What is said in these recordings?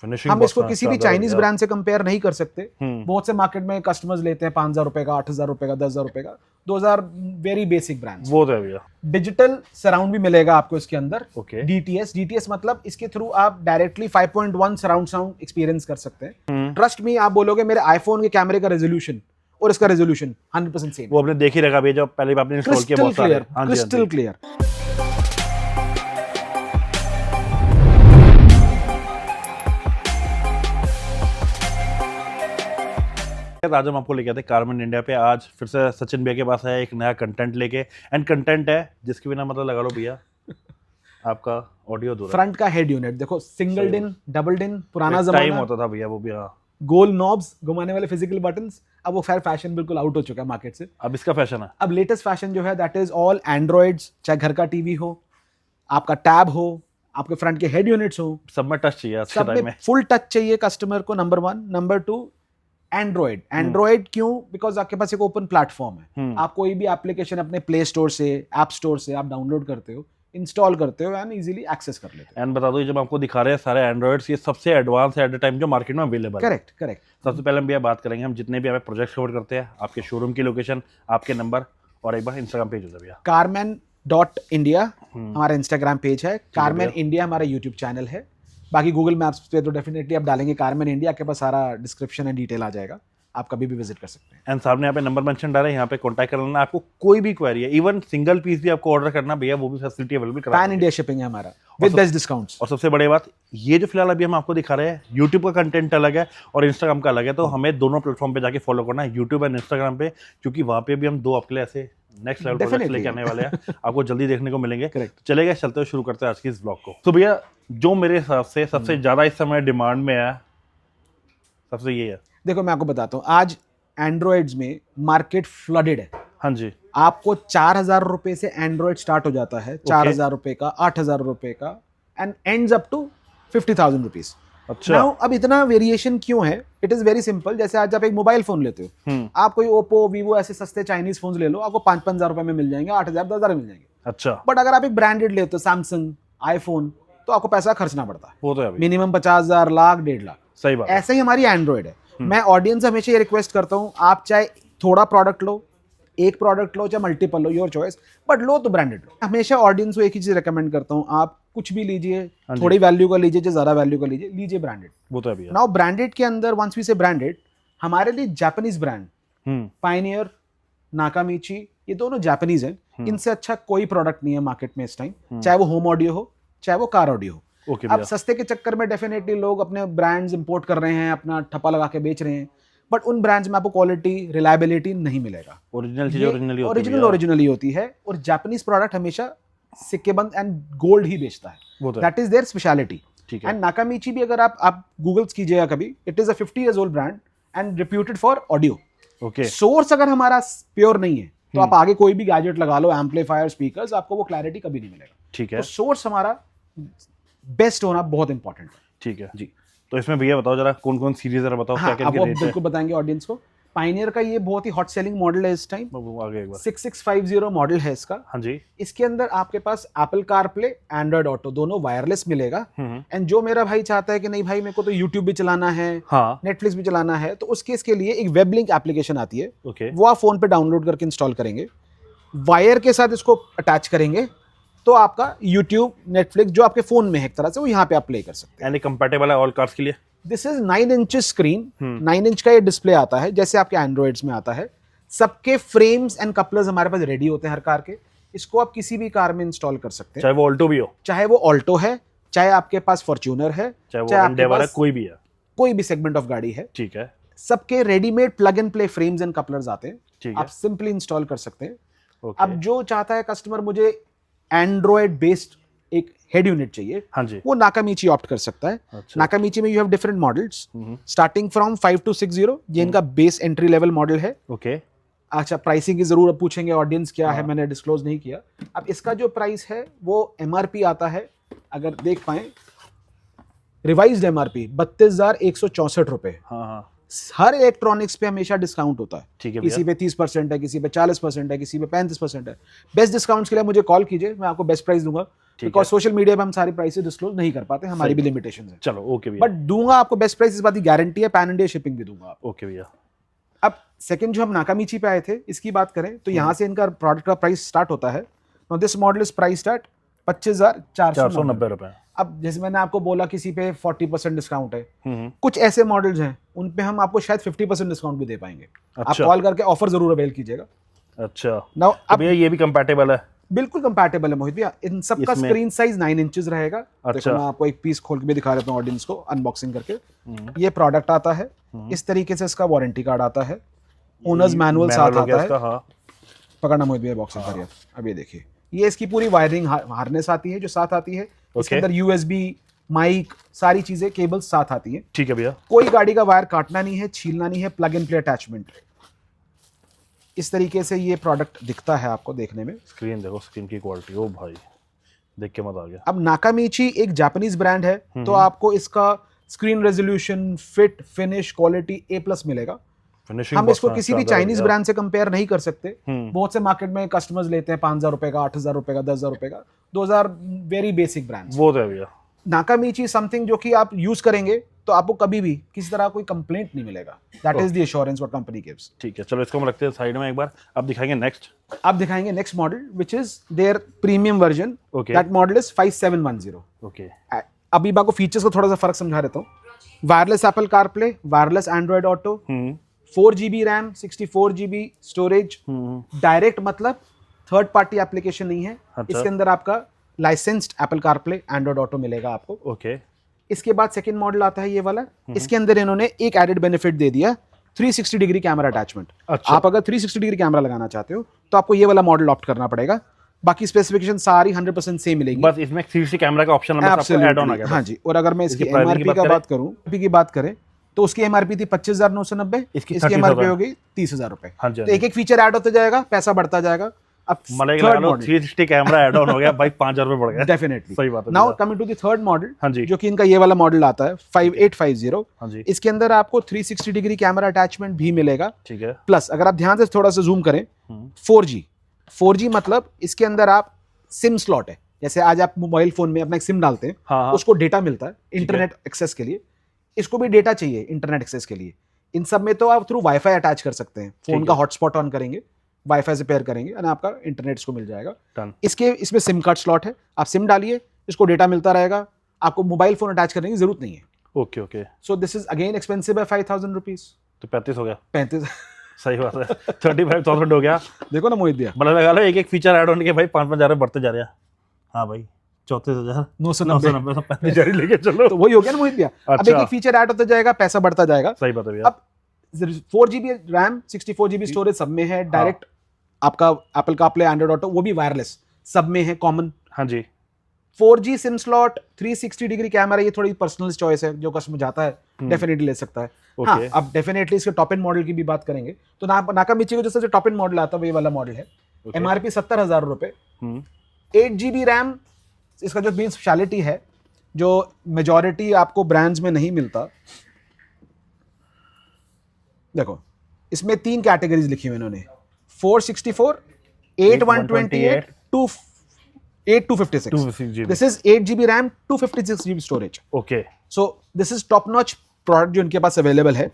Finishing हम इसको किसी भी चाइनीज ब्रांड से कंपेयर नहीं कर सकते। हम्म। बहुत से मार्केट में कस्टमर्स लेते हैं 5,000 रुपए का, 8,000 रुपए का, 10,000 रुपए का। 2,000 वेरी बेसिक ब्रांड्स। वो तो है भैया। डिजिटल सराउंड भी मिलेगा आपको इसके अंदर। ओके। डीटीएस मतलब इसके थ्रू आप डायरेक्टली 5.1 सराउंड साउंड एक्सपीरियंस कर सकते हैं। ट्रस्ट मी, आप बोलोगे मेरे आईफोन के कैमरे का रेजोल्यूशन और इसका रेजोल्यूशन 100% सेम। वो आपने देख ही रखा भैया, जब पहले आपने इंस्टॉल किया बहुत सारे। हाँ जी, क्रिस्टल क्लियर। आज हम आपको लेके आते कारमैन इंडिया पे। आज फिर से सचिन भैया के पास है एक नया कंटेंट लेके, एंड कंटेंट है जिसके बिना मतलब लगा लो भैया आपका ऑडियो अधूरा। फ्रंट का हेड यूनिट देखो, सिंगल डिन, डबल डिन, पुराना टाइम जमाना होता था भैया वो भी। हाँ, गोल नॉब्स, घुमाने वाले फिजिकल बटन्स। अब वो फैशन बिल्कुल आउट हो चुका है मार्केट से। अब इसका फैशन है। अब लेटेस्ट फैशन जो है दैट इज ऑल एंड्रॉइड्स। चाहे घर का टीवी हो, आपका टैब हो, आपके फ्रंट के हेड यूनिट्स हो, सब में टच चाहिए आज के सब टाइम में में। फुल टच चाहिए कस्टमर को। नंबर 1। नंबर 2, एंड्रॉइड क्यों? बिकॉज आपके पास एक ओपन प्लेटफॉर्म है। आप कोई भी एप्लीकेशन अपने प्ले स्टोर से, ऐप स्टोर से आप डाउनलोड करते हो, इंस्टॉल करते हो एंड इजीली एक्सेस कर लेते हो। एंड बता दो, जब आपको दिखा रहे हैं सारे एंड्रॉइड्स, ये सबसे एडवांस एट द टाइम जो मार्केट में अवेलेबल है। करेक्ट। सबसे पहले हम भैया बात करेंगे हम जितने भी हमें प्रोजेक्ट कवर करते हैं, आपके शोरूम की लोकेशन, आपके नंबर और एक बार इंस्टाग्राम पेज होता है भैया। कारमैन.इंडिया हमारा इंस्टाग्राम पेज है। कारमैन इंडिया हमारा यूट्यूब चैनल है। बाकी गूगल मैप्स पे तो डेफिनेटली आप डालेंगे कारमैन इंडिया, आपके पास सारा डिस्क्रिप्शन एंड डिटेल आ जाएगा। आप कभी भी विजिट कर सकते हैं। एंड सामने यहाँ पे नंबर मेंशन डाला है, यहाँ पे कांटेक्ट कर लेना। आपको कोई भी क्वेरी है, इवन सिंगल पीस भी आपको ऑर्डर करना भैया, वो भी फैसिलिटी अवेलेबल करा पैन इंडिया शिपिंग है हमारा विद बेस्ट डिस्काउंट्स। और सबसे बड़ी बात, ये जो फिलहाल अभी हम आपको दिखा रहे हैं, यूट्यूब का कंटेंट अलग है और इंस्टाग्राम का अलग है, तो हमें दोनों प्लेटफॉर्म पे जाके फॉलो करना है, यूट्यूब एंड इंस्टाग्राम पे, क्योंकि वहाँ पे भी हम दो आपके लिए ऐसे नेक्स्ट लेवल प्रोजेक्ट्स लेके आने वाले हैं, आपको जल्दी देखने को मिलेंगे। चलेगा, चलते हुए शुरू करते हैं आज की इस ब्लॉग को। तो भैया जो मेरे हिसाब से सबसे ज्यादा इस समय डिमांड में है, सबसे ये है। देखो मैं आपको बताता हूँ, आज एंड्रॉइड्स में मार्केट फ्लडेड है। हाँ जी। आपको 4,000 रुपए से एंड्रॉइड स्टार्ट हो जाता है, 4,000 रुपए का, 8,000 रुपए का, and ends up to 50,000 rupees. अच्छा। Now, अब इतना वेरिएशन क्यों है? It is very simple. जैसे आज आप एक मोबाइल फोन लेते हो, आप कोई ओप्पो, वीवो ऐसे सस्ते चाइनीज फोन ले लो, आपको 5,000 रुपए में मिल जाएंगे, 8,000, 10,000 मिल जाएंगे। अच्छा। बट अगर आप एक ब्रांडेड लेते हो, सैमसंग, आईफोन, तो आपको पैसा खर्चना पड़ता है। वो तो है मिनिमम 50,000, लाख, 1.5 लाख। सही बात। ऐसे ही हमारी एंड्रॉइड है। मैं ऑडियंस हमेशा ये रिक्वेस्ट करता हूँ, आप चाहे थोड़ा प्रोडक्ट लो, एक प्रोडक्ट लो, चाहे मल्टीपल लो, योर चॉइस, बट लो तो ब्रांडेड लो। हमेशा ऑडियंस को एक ही चीज रिकमेंड करता हूँ, आप कुछ भी लीजिए, थोड़ी वैल्यू का लीजिए, जो ज्यादा वैल्यू का लीजिए ब्रांडेड। वो तो है भैया। नाउ ब्रांडेड के अंदर वंस वी से ब्रांडेड, हमारे लिए जापानीज ब्रांड पायनियर, नाकामिची, ये दोनों जापानीज हैं। इनसे अच्छा कोई प्रोडक्ट नहीं है मार्केट में इस टाइम, चाहे वो होम ऑडियो हो, चाहे वो कार ऑडियो हो। अब सस्ते के चक्कर में डेफिनेटली लोग अपने ब्रांड्स इंपोर्ट कर रहे हैं, अपना ठप्पा लगा के बेच रहे हैं, बट उन ब्रांड्स में आपको क्वालिटी, रिलायबिलिटी नहीं मिलेगा। ओरिजिनल चीज ओरिजिनली होती है। और जापानीज प्रोडक्ट हमेशा सिक्केबंद एंड गोल्ड ही बेचता है। That is their speciality. And Nakamichi भी अगर आप गूगल कीजिएगा कभी, it is a 50 years old brand and reputed for audio. Okay. Source अगर हमारा प्योर नहीं है तो आप आगे कोई भी गैजेट लगा लो, एम्पलीफायर, स्पीकर्स, आपको वो क्लैरिटी कभी नहीं मिलेगा। ठीक है। तो सोर्स हमारा बेस्ट होना बहुत इंपॉर्टेंट है। ठीक है जी। तो इसमें भैया बताओ जरा कौन कौन सीरीज है, बताओ क्या क्या अब वो रेट है। बिल्कुल बताएंगे ऑडियंस को। पायनियर का ये बहुत ही हॉट सेलिंग मॉडल है इस टाइम। आगे एक बार 6650 मॉडल है इसका। हाँ जी। इसके अंदर आपके पास एप्पल कारप्ले, एंड्रॉइड ऑटो दोनों वायरलेस मिलेगा। एंड जो मेरा भाई चाहता है कि नहीं भाई मेरे को तो यूट्यूब भी चलाना है, नेटफ्लिक्स भी चलाना है, तो उसके इसके लिए एक वेब लिंक एप्लीकेशन आती है। वो आप फोन पे डाउनलोड करके इंस्टॉल करेंगे, वायर के साथ इसको अटैच करेंगे, तो आपका यूट्यूब, नेटफ्लिक्स जो आपके फोन में है एक तरह से, वो यहाँ पे आप प्ले कर सकते हैं। कंपैटिबल है ऑल कार्स के लिए। This is 9 inch screen, 9 inch का ये डिस्प्ले आता है, जैसे आपके एंड्रॉइड्स में आता है। सबके फ्रेम्स एंड कपलर्स हमारे पास रेडी होते हैं हर कार के। इसको आप किसी भी कार में इंस्टॉल कर सकते हैं, चाहे वो ऑल्टो भी हो, चाहे वो ऑल्टो है, चाहे आपके पास फॉर्च्यूनर है, चाहे वो एंडेवर है, कोई भी है, कोई भी सेगमेंट ऑफ गाड़ी है। ठीक है। सबके readymade plug and play frames and couplers आते हैं, ठीक आप है। सिंपली इंस्टॉल कर सकते हैं। Okay. अब जो चाहता है कस्टमर मुझे एंड्रॉइड बेस्ड एक हेड यूनिट चाहिए, हाँ जी, वो नाकामिची ऑप्ट कर सकता है। अच्छा। नाकामिची में you have different models starting from 5260, ये इनका बेस एंट्री लेवल मॉडल है। ओके। अच्छा, प्राइसिंग की जरूर पूछेंगे ऑडियंस क्या है, मैंने डिस्क्लोज नहीं किया। अब इसका जो प्राइस है वो एमआरपी आता है, अगर देख पाए, रिवाइज्ड एमआरपी 32,164 रुपए। हाँ हाँ। हर इलेक्ट्रॉनिक्स पे हमेशा डिस्काउंट होता है। ठीक है किसी पे 30% है, किसी पे 40% है, किसी पे 35% है। बेस्ट डिस्काउंट्स के लिए मुझे कॉल कीजिए, मैं आपको बेस्ट प्राइस दूंगा। बिकॉज सोशल मीडिया पे हम सारी प्राइसेस डिस्क्लोज नहीं कर पाते, हमारी भी लिमिटेशन है। चलो ओके भैया, बट दूंगा आपको बेस्ट प्राइस, इस बात की गारंटी है। पैन इंडिया शिपिंग भी दूंगा। ओके भैया। अब सेकंड जो हम नाकामीची पे आए थे, इसकी बात करें तो यहाँ से इनका प्रोडक्ट का प्राइस स्टार्ट होता है। Now this model is priced eight 25,490 रुपए। अब जैसे मैंने आपको बोला किसी पे 40% डिस्काउंट है, कुछ ऐसे मॉडल्स हैं उन पे हम आपको शायद 50% डिस्काउंट भी दे पाएंगे। आप कॉल करके ऑफर जरूर अवेल कीजिएगा। अच्छा, नाउ अब ये भी कंपैटिबल है? बिल्कुल कंपैटिबल है मोहित भैया। इन सब का स्क्रीन साइज 9 इंचेस रहेगा। देखो मैं आपको एक पीस खोल के भी दिखा देता हूँ ऑडियंस को, अनबॉक्सिंग करके। ये प्रोडक्ट आता है इस तरीके से, इसका वारंटी कार्ड आता है, ओनर्स मैनुअल साथ आता है। हाँ। पकड़ना मोहित भैया, बॉक्सिंग करिए। अब ये देखिए, ये इसकी पूरी वायरिंग हार्नेस आती है जो साथ आती है। इसके अंदर यूएसबी, माइक, सारी चीजें, केबल्स साथ आती है। ठीक है भैया। कोई गाड़ी का वायर काटना नहीं है, छीलना नहीं है, प्लग एंड प्ले अटैचमेंट। इस तरीके से ये प्रोडक्ट दिखता है आपको देखने में। स्क्रीन देखो, स्क्रीन की क्वालिटी, ओ भाई देख के मजा आ गया। अब नाकामीची एक जापानीज ब्रांड है, तो आपको इसका screen resolution, fit, finish, quality A+ मिलेगा। हम इसको किसी भी चाइनीज ब्रांड से कंपेयर नहीं कर सकते। बहुत से मार्केट में कस्टमर्स लेते हैं 5,000 रुपए का, 8,000 रुपए का, 10,000 रुपए का। 2,000 वेरी बेसिक ब्रांड्स। वो है भैया। नाकामीची समथिंग जो कि आप यूज करेंगे तो आपको कभी भी किसी तरह कोई कंप्लेंट नहीं मिलेगा। That is the assurance what company gives. ठीक है, चलो इसको हम रखते हैं साइड में एक बार। अब दिखाएंगे नेक्स्ट। अब दिखाएंगे next model which is their premium version. That model is 5710। Okay, अभी आपको फीचर्स को थोड़ा सा फर्क समझा देता हूँ। Wireless Apple CarPlay, wireless Android auto, 4GB RAM, 64GB storage. Direct मतलब थर्ड पार्टी एप्लीकेशन नहीं है। इसके अंदर आपका licensed Apple CarPlay, Android auto मिलेगा आपको। ओके। इसके बाद सेकंड मॉडल आता है ये वाला। इसके अंदर इन्होंने एक एडेड बेनिफिट दे दिया, 360 डिग्री कैमरा अटैचमेंट। अच्छा। आप अगर 360 डिग्री कैमरा लगाना चाहते हो तो आपको ये वाला मॉडल ऑप्ट करना पड़ेगा। बाकी स्पेसिफिकेशन सारी 100% सेम मिलेगी। बस इसमें 360 कैमरा का ऑप्शन ऐड ऑन आ गया। हाँ जी। और अगर मैं इसकी एमआरपी का बात करूं, की बात करें तो उसकी एमआरपी थी 25,990, इसकी एमआरपी हो गई 30,000 रुपए। तो एक एक फीचर ऐड होता जाएगा, पैसा बढ़ता जाएगा। अब 360 कैमरा ऐड ऑन हो गया भाई, 5,000 रुपए बढ़ गया। डेफिनेटली, सही बात है। Now coming to the third model, हाँ जी, जो कि इनका ये वाला मॉडल आता है 5850। हाँ जी। इसके अंदर आपको 360 डिग्री कैमरा अटैचमेंट भी मिलेगा। ठीक है। प्लस अगर आप ध्यान से थोड़ा सा जूम करें, 4G मतलब इसके अंदर आप सिम स्लॉट है। जैसे आज आप मोबाइल फोन में अपना एक सिम डालते हैं, हाँ। उसको डेटा मिलता है इंटरनेट एक्सेस के लिए। इसको भी डेटा चाहिए इंटरनेट एक्सेस के लिए। इन सब में तो आप थ्रू वाईफाई अटैच कर सकते हैं। फोन का हॉटस्पॉट ऑन करेंगे, वाईफाई से पेयर करेंगे और आपका इंटरनेट इसको मिल जाएगा। इसमें सिम कार्ड स्लॉट है, आप सिम डालिए, इसको डेटा मिलता रहेगा। आपको मोबाइल फोन अटैच करने की जरूरत नहीं है। Okay okay. So this is again expensive है 5,000 रुपीज। तो 35 हो गया। 35 सही बात है। 35,000 हो गया। देखो ना मोहित भैया, मतलब लगा लो एक एक फीचर ऐड ऑन के भाई 5,000 बढ़ते जा रहे हैं। हाँ भाई, 34,990 35,000 लेके चलो, तो वही हो गया ना मोहित भैया। अब एक एक फीचर ऐड होता जाएगा, पैसा बढ़ता जाएगा। सही बात है भैया। अब 4GB रैम, 64GB स्टोरेज सब में है। डायरेक्ट आपका एप्पल कारप्ले, एंड्रॉइड ऑटो, वो भी वायरलेस सब में है, कॉमन। हाँ जी। 4G SIM slot, 360 degree camera, ये थोड़ी पर्सनल चॉइस है, जो कस्टमर जाता है डेफिनेटली ले सकता है। हाँ, अब डेफिनेटली इसके टॉप एंड मॉडल की भी बात करेंगे तो नाकामीची का जो सबसे टॉप एंड मॉडल आता है वो ये वाला मॉडल है। एमआरपी 70,000 रुपए, 8GB रैम। इसका जो मेन स्पेशलिटी है, जो मेजॉरिटी आपको ब्रांड्स में नहीं मिलता, देखो इसमें 3 कैटेगरीज लिखी हुई इन्होंने, 464, 8/128, 256। This is 8GB RAM, 256GB storage. Okay. So this is top notch product जो इनके पास अवेलेबल है।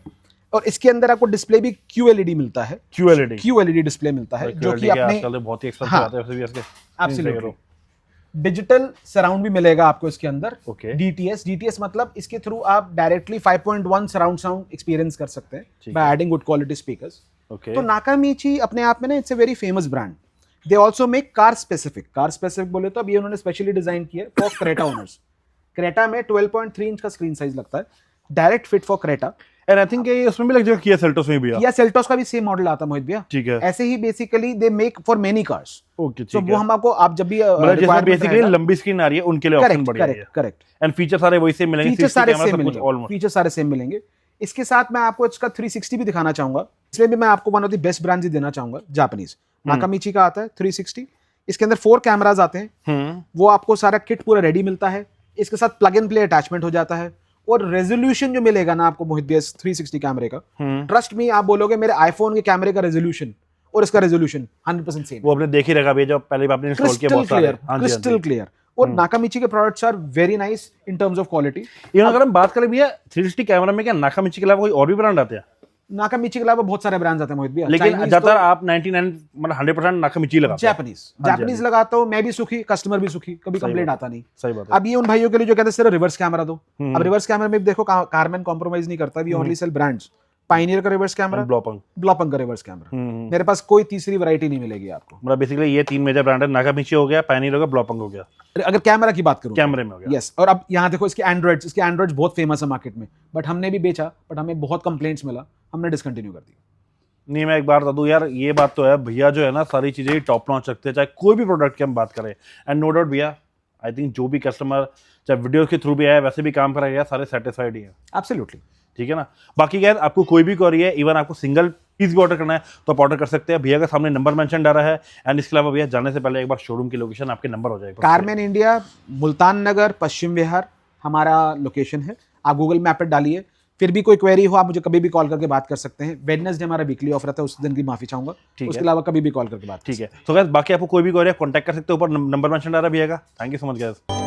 और इसके अंदर आपको डिस्प्ले भी QLED मिलता है। QLED डिस्प्ले मिलता है, जो कि अपने बहुत ही एक्सपेंसिव आते हैं वैसे भी। एब्सोल्युटली। डिजिटल सराउंड भी मिलेगा आपको इसके अंदर। DTS मतलब इसके थ्रू आप डायरेक्टली 5.1 सराउंड साउंड एक्सपीरियंस कर सकते हैं by adding good quality speakers. तो नाकामीची अपने आप में ना it's a very famous brand. They also make car specific बोले तो अब ये उन्होंने स्पेशली डिजाइन किया है फॉर क्रेटा ओनर्स। क्रेटा में 12.3 इंच का स्क्रीन साइज लगता है, direct fit for Creta. And I think ये उसमें भी लग जाएगा, किया सेल्टोस में भी है। किया सेल्टोस का भी सेम मॉडल आता है मोहित भैया। ठीक है। ऐसे ही basically they make for many cars. Okay, ठीक है। वो हम आपको, आप जब भी मतलब बेसिकली लंबी स्क्रीन आ रही है उनके लिए ऑप्शन बढ़िया है। करेक्ट। एंड फीचर सारे वही सेम मिलेंगे, फीचर सारे सेम मिलेंगे। इसके साथ मैं आपको इसका 360 भी दिखाना चाहूंगा। इसमें भी मैं आपको one of the best brands ही देना चाहूंगा, जापानीज। नाकामीची का आता है 360। इसके अंदर 4 कैमराज आते हैं। वो आपको सारा किट पूरा रेडी मिलता है। इसके साथ प्लग एंड प्ले अटैचमेंट हो जाता है। और रेजोल्यूशन जो मिलेगा ना आपको मोहित भैया 360 कैमरे का, ट्रस्ट मी, आप बोलोगे मेरे आईफोन के कैमरे का रेजोल्यूशन और इसका रेजोल्यूशन 100% सेम। वो आपने देख ही रखा जो पहले आपने इंस्टॉल किया, बहुत सारे। Crystal clear. और नाकामिची के products are very nice in terms of quality. अगर हम बात करें भैया 360 कैमरा में, क्या नाकामिची के अलावा कोई और भी ब्रांड आते हैं? नाकामिची के अलावा बहुत सारे ब्रांड्स आते हैं मोहित भैया, लेकिन ज्यादातर आप 99 मतलब 100% नाकामिची लगाते हैं। जापानीज लगाता हूँ मैं भी, सुखी कस्टमर भी सुखी, कभी कंप्लेंट आता नहीं। सही बात है। अब ये उन भाइयों के लिए जो कहते हैं सिर्फ रिवर्स कैमरा दो, अब रिवर्स कैमरा में भी देखो कारमैन कॉम्प्रोमाइज नहीं करता, we only sell brands. Pioneer का रिवर्स कैमरा, ब्लॉपंग का रिवर्स कैमरा, मेरे पास कोई तीसरी वैरायटी नहीं मिलेगी आपको। मतलब बेसिकली ये 3 मेजर ब्रांड है, नाकामिची हो गया, पायनियर हो गया, ब्लॉपंग हो गया। अगर कैमरा की बात करूं, कैमरे में हो गया। यस। और अब यहाँ देखो इसके एंड्रॉइड्स बहुत फेमस है मार्केट में, बट हमने भी बेचा, बट हमें बहुत कंप्लेंट्स मिला, हमने डिसकंटिन्यू कर दिया। नहीं, मैं एक बार बता दूं यार, ये बात तो है भैया जो है ना, सारी चीजें टॉप नॉच रखते हैं, चाहे कोई भी प्रोडक्ट की हम बात करें। एंड नो डाउट भैया, आई थिंक जो भी कस्टमर चाहे वीडियो के थ्रू भी आया, वैसे भी काम कराया गया, सारे सेटिस्फाइड ही है। एब्सोल्युटली, ठीक है ना। बाकी यार आपको कोई भी क्वेरी है, इवन आपको सिंगल पीस भी ऑर्डर करना है तो आप ऑर्डर कर सकते हैं। भैया का सामने नंबर मेंशन डाला है। एंड इसके अलावा भैया जाने से पहले एक बार शोरूम की लोकेशन आपके नंबर हो जाएगा। कारमैन इंडिया, मुल्तान नगर, पश्चिम विहार हमारा लोकेशन है। आप गूगल मैप पर डालिए, फिर भी कोई क्वेरी हो आप मुझे कभी भी कॉल करके बात कर सकते हैं। वेडनेसडे हमारा वीकली ऑफ रहता है, उस दिन की माफी चाहूंगा, उसके अलावा कभी भी कॉल करके बात। ठीक है। तो गाइस बाकी आपको कोई भी क्वेरी है कॉन्टैक्ट कर सकते हो, ऊपर नंबर मेंशन डाला भैया का। Thank you so much guys.